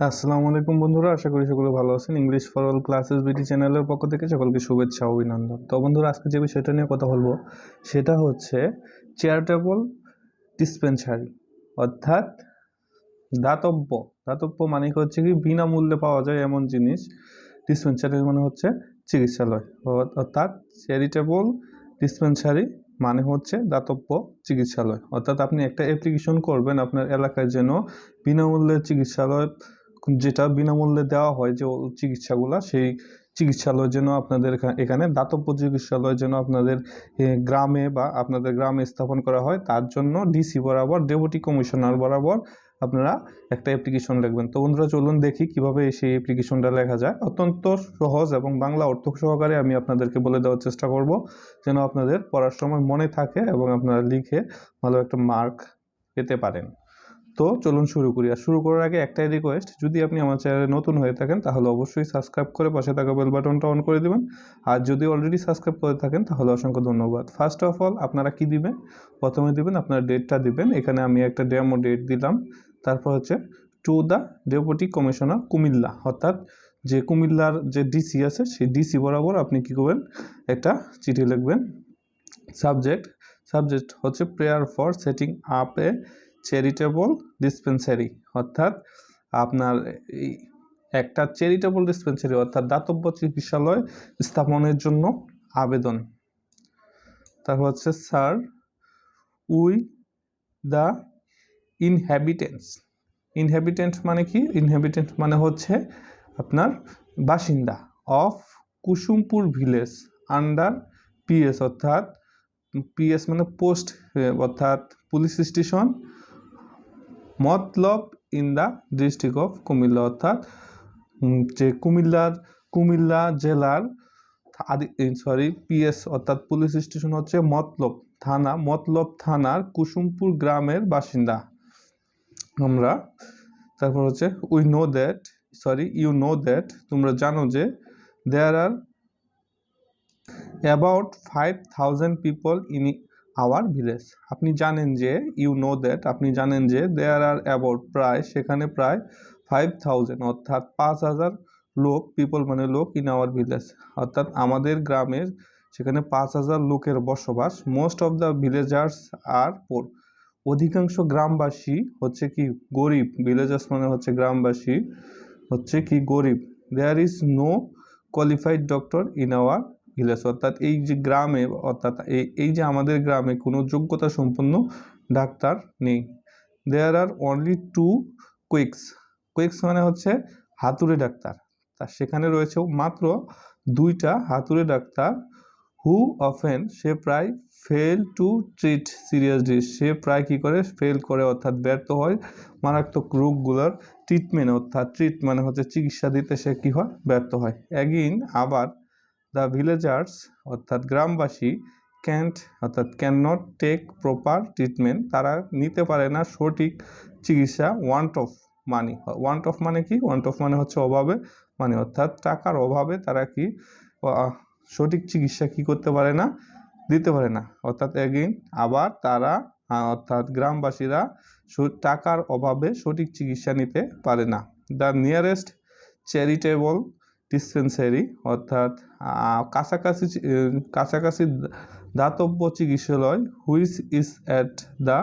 আসসালামু আলাইকুম বন্ধুরা, আশা করি সকলে ভালো আছেন। ইংলিশ ফর অল ক্লাসেস বিটি চ্যানেলের পক্ষ থেকে সকলকে শুভেচ্ছা ও অভিনন্দন। তো বন্ধুরা, আজকে যে বিষয়টা নিয়ে কথা বলবো সেটা হচ্ছে চ্যারিটেবল ডিসপেন্সারি, অর্থাৎ দাতব্য। দাতব্য মানে হচ্ছে কি বিনামূল্যে পাওয়া যায় এমন জিনিস। ডিসপেন্সারি মানে হচ্ছে চিকিৎসালয়, অর্থাৎ চ্যারিটেবল ডিসপেন্সারি মানে হচ্ছে দাতব্য চিকিৎসালয়। অর্থাৎ আপনি একটা অ্যাপ্লিকেশন করবেন আপনার এলাকায় যেন বিনামূল্যে চিকিৎসালয়, যেটা বিনামূল্যে দেওয়া হয় যে চিকিৎসাগুলো, সেই চিকিৎসালয় যেন আপনাদের এখানে দাতব্য চিকিৎসালয় যেন আপনাদের গ্রামে বা আপনাদের গ্রামে স্থাপন করা হয়, তার জন্য ডিসি বরাবর, ডেপুটি কমিশনার বরাবর আপনারা একটা অ্যাপ্লিকেশন লিখবেন। তো বন্ধুরা, চলুন দেখি কিভাবে সেই অ্যাপ্লিকেশনটা লেখা যায়। অত্যন্ত সহজ এবং বাংলা অর্থ সহকারে আমি আপনাদেরকে বলে দেওয়ার চেষ্টা করব, যেন আপনাদের পড়ার সময় মনে থাকে এবং আপনারা লিখে ভালো একটা মার্ক পেতে পারেন। তো চলুন শুরু করি। আর শুরু করার আগে একটাই রিকোয়েস্ট, যদি আপনি আমার চ্যানেলে নতুন হয়ে থাকেন তাহলে অবশ্যই সাবস্ক্রাইব করে পাশে থাকা বেল বাটনটা অন করে দিবেন। আর যদি অলরেডি সাবস্ক্রাইব করে থাকেন তাহলে অসংখ্য ধন্যবাদ। ফার্স্ট অফ অল আপনারা কি দিবেন, প্রথমে দিবেন আপনার ডেটটা দিবেন। এখানে আমি একটা ডেমো ডেট দিলাম। তারপর হচ্ছে to the deputy commissioner Comilla, অর্থাৎ যে কুমিল্লার যে ডিসি আছে সেই ডিসি বরাবর আপনি কি করবেন, একটা চিঠি লিখবেন। সাবজেক্ট হচ্ছে prayer for setting up A charitable dispensary, অর্থাৎ আপনার এই একটা চ্যারিটেবল ডিসপেন্সারি অর্থাৎ দাতব্য চিকিৎসালয় স্থাপনের জন্য আবেদন। তারপর হচ্ছে স্যার উই দ্য ইনহ্যাবিটেন্ট মানে কি? ইনহ্যাবিটেন্ট মানে হচ্ছে আপনার বাসিন্দা of Kusumpur village under PS, অর্থাৎ পিএস মানে পোস্ট, অর্থাৎ police station, Matlab in the district of Comilla, অর্থাৎ যে কুমিল্লা জেলার পিএস অর্থাৎ পুলিশ স্টেশন হচ্ছে মতলব থানার কুসুমপুর গ্রামের বাসিন্দা আমরা। তারপর হচ্ছে ইউ নো দ্যাট, তোমরা জানো যে there are about 5,000 people in our village. আপনি জানেন যে, আপনি জানেন যে দেয়ার আর অ্যাবাউট সেখানে প্রায় 5,000 অর্থাৎ 5,000 লোক, পিপল মানে লোক, ইন আওয়ার ভিলেজ অর্থাৎ আমাদের গ্রামের সেখানে 5,000 লোকের বসবাস। মোস্ট অফ দ্য ভিলেজার্স আর পোর, অধিকাংশ গ্রামবাসী হচ্ছে কি গরিব। ভিলেজার্স মানে হচ্ছে গ্রামবাসী হচ্ছে কি গরিব। There is no qualified doctor in our village, অর্থাৎ এই যে গ্রামে, অর্থাৎ এই যে আমাদের গ্রামে কোনো যোগ্যতা সম্পন্ন ডাক্তার নেই। দেয়ার আর অনলি 2 কুইক্স মানে হচ্ছে হাতুড়ে ডাক্তার, তা সেখানে রয়েছে মাত্র 2টা হাতুড়ে ডাক্তার। হু অফেন, সে প্রায় ফেল টু ট্রিট সিরিয়াস ডিস, সে প্রায় কী করে, ফেল করে অর্থাৎ ব্যর্থ হয় মারাত্মক রোগগুলোর ট্রিটমেন্ট, অর্থাৎ ট্রিট মানে হচ্ছে চিকিৎসা দিতে সে কী হয়, ব্যর্থ হয়। অ্যাগেইন আবার দ্য ভিলেজার্স অর্থাৎ গ্রামবাসী can not take proper treatment, তারা নিতে পারে না সঠিক চিকিৎসা। ওয়ান্ট অফ মানে কি? ওয়ান্ট অফ মানে হচ্ছে অভাবে, মানে অর্থাৎ টাকার অভাবে তারা কি সঠিক চিকিৎসা কি করতে পারে না, দিতে পারে না। অর্থাৎ অ্যাগেইন আবার তারা অর্থাৎ গ্রামবাসীরা টাকার অভাবে সঠিক চিকিৎসা নিতে পারে না। দ্য নিয়ারেস্ট চ্যারিটেবল ডিসপেন্সারি অর্থাৎ কাছাকাছি দাতব্য চিকিৎসালয় which is at the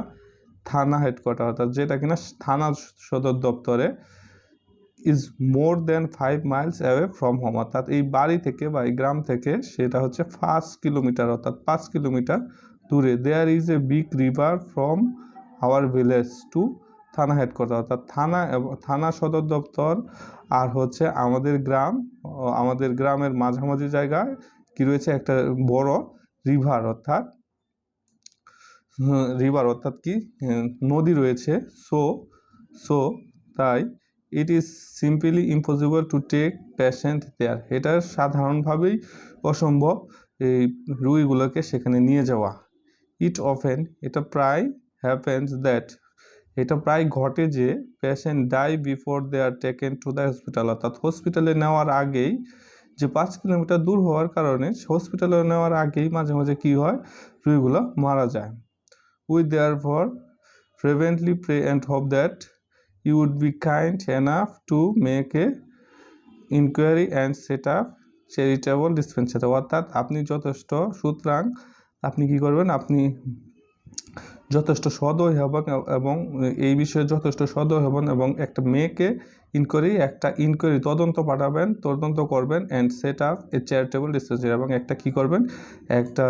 thana headquarter, অর্থাৎ যেটা কিনা থানা সদর দপ্তরে, is more than 5 miles away from home, অর্থাৎ এই বাড়ি থেকে বা এই গ্রাম থেকে সেটা হচ্ছে 5 কিলোমিটার, অর্থাৎ 5 কিলোমিটার দূরে। There is a big river from our village to thana headquarter, অর্থাৎ থানা সদর দপ্তর আর হচ্ছে আমাদের গ্রামের মাঝামাঝি জায়গায় কি রয়েছে, একটা বড় রিভার অর্থাৎ কি নদী রয়েছে। সো তাই it is simply impossible to take patient there, এটা সাধারণভাবেই অসম্ভব এই রোগীগুলোকে সেখানে নিয়ে যাওয়া। এটা প্রায় হ্যাপেন্স দ্যাট, এটা প্রায় ঘটে যে patient die before they are taken to the hospital, অর্থাৎ হসপিটালে নেওয়ার আগেই, যে 5 কিলোমিটার দূর হওয়ার কারণে হসপিটালে নেওয়ার আগেই মাঝে মাঝে কী হয়, রোগীগুলো মারা যায়। We therefore fervently pray and hope that you would be kind enough to make a inquiry and set up charitable dispensary, অর্থাৎ আপনি যথেষ্ট, সুতরাং আপনি কি করবেন, আপনি যথেষ্ট সদয় হবেন এবং এই বিষয়ে যথেষ্ট সদয় হবেন এবং একটা মেয়েকে ইনকোয়ারি তদন্ত পাঠাবেন, তদন্ত করবেন and set up A charitable dispensary, এবং একটা কি করবেন, একটা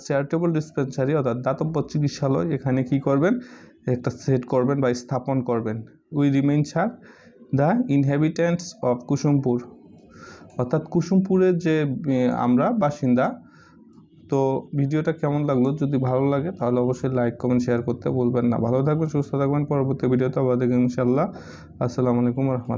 চ্যারিটেবল ডিসপেন্সারি অর্থাৎ দাতব্য চিকিৎসালয় এখানে কি করবেন, একটা সেট করবেন বা স্থাপন করবেন। We remain sir the inhabitants of Kusumpur, অর্থাৎ কুসুমপুরের যে আমরা বাসিন্দা। তো ভিডিওটা কেমন লাগলো, যদি ভালো লাগে তাহলে অবশ্যই লাইক কমেন্ট শেয়ার করতে ভুলবেন না। ভালো থাকবেন, সুস্থ থাকবেন, পরবর্তী ভিডিওতে আবার দেখবেন ইনশাআল্লাহ। আসসালামু আলাইকুম ওয়া রাহমাতুল্লাহ।